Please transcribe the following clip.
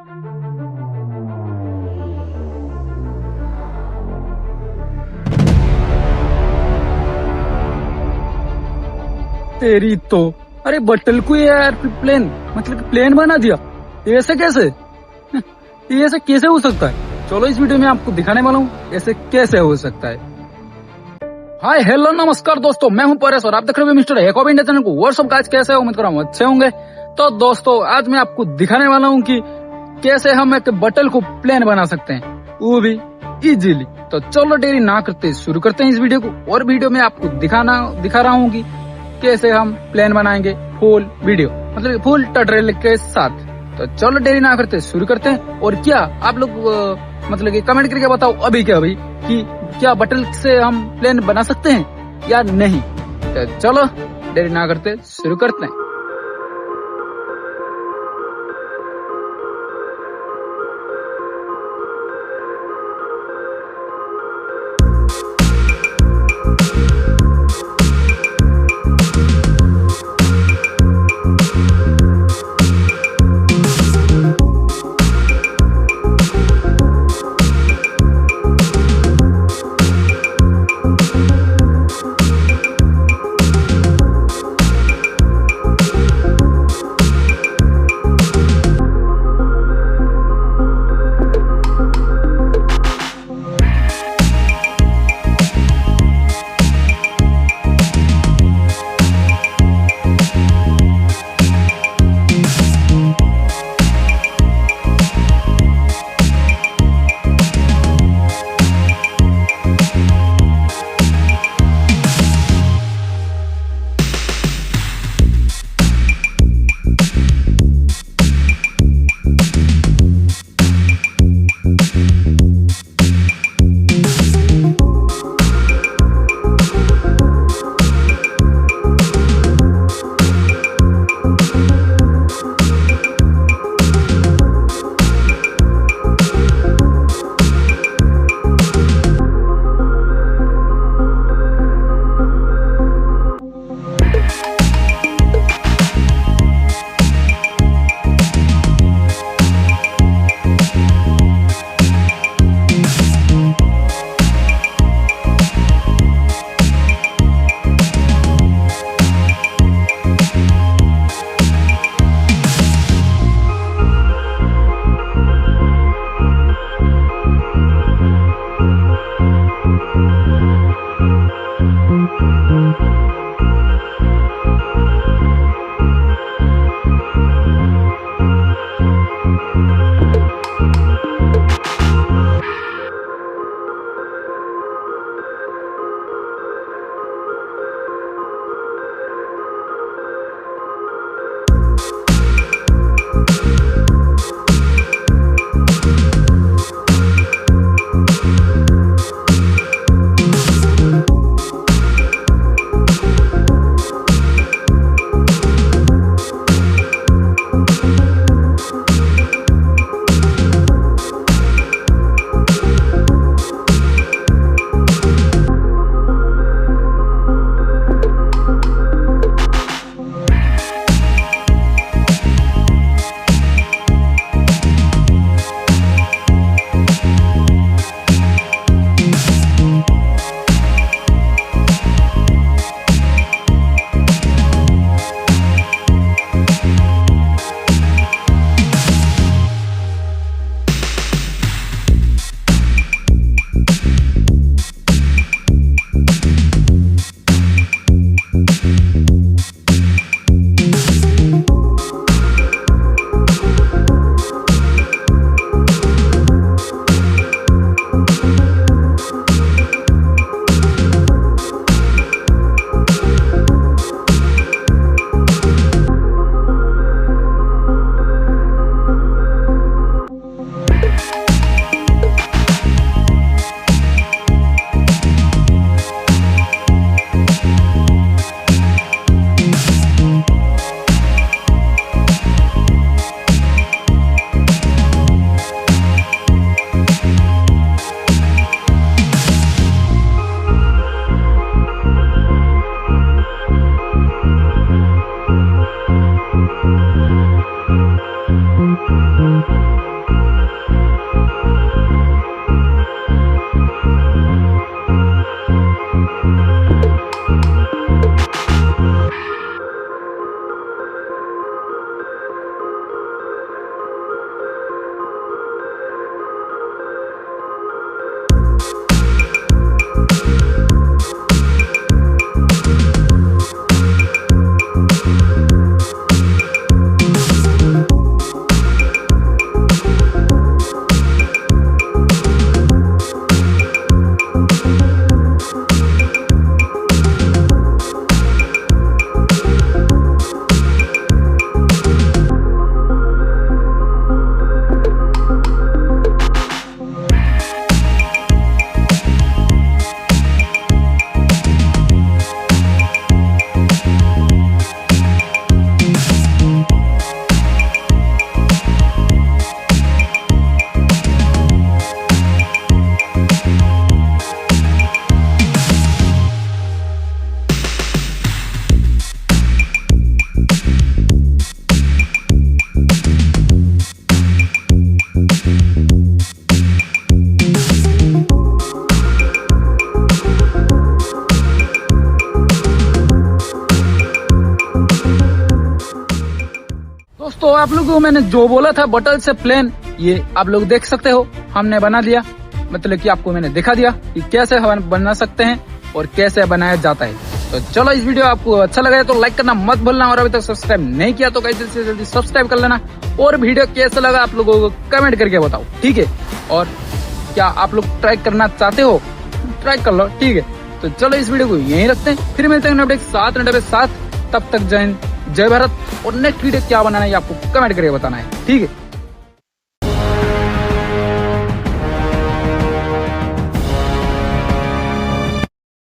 तेरी तो, अरे बटल को यार प्लेन, मतलब प्लेन बना दिया। ये ऐसे कैसे? ये ऐसे कैसे हो सकता है? चलो इस वीडियो में आपको दिखाने वाला हूँ ऐसे कैसे हो सकता है। हाय हेलो नमस्कार दोस्तों, मैं हूं परेश और आप देख रहे हो mister hack of India channel को। व्हाट्सअप गाइस, कैसे हो? उम्मीद कर रहा हूं अच्छे होंगे। तो दोस्तों आज मैं आपको दिखाने वाला हूं कि कैसे हम एक बटल को प्लेन बना सकते हैं, वो भी इजीली। तो चलो देरी ना करते शुरू करते हैं इस वीडियो को। और वीडियो में आपको दिखा रहा हूँ कि कैसे हम प्लेन बनाएंगे फुल वीडियो, मतलब फुल ट्यूटोरियल के साथ। तो चलो देरी ना करते शुरू करते हैं। और क्या आप लोग मतलब कि कमेंट करके बताओ अभी कि क्या बटल से हम प्लेन बना सकते हैं या नहीं। तो चलो देरी ना करते शुरू करते हैं। दोस्तों मैंने जो बोला था बटल से प्लेन, ये आप लोग देख सकते हो हमने बना दिया। मतलब कि आपको मैंने दिखा दिया कि कैसे हम बना सकते हैं और कैसे बनाया जाता है। तो चलो इस वीडियो आपको अच्छा लगा है तो लाइक करना मत भूलना, और अभी तक सब्सक्राइब नहीं किया तो जल्दी से जल्दी सब्सक्राइब कर लेना। और वीडियो कैसा लगा आप लोगों को कमेंट करके बताओ, ठीक है। और क्या आप लोग ट्राई करना चाहते हो, ट्राई कर लो, ठीक है। तो चलो इस वीडियो को यहीं रखते हैं, फिर मिलते हैं अपडेट 7 घंटे में 7। तब तक जय हिंद, जय भारत। और नेक्स्ट वीडियो क्या बनाना है आपको कमेंट करके बताना है, ठीक है।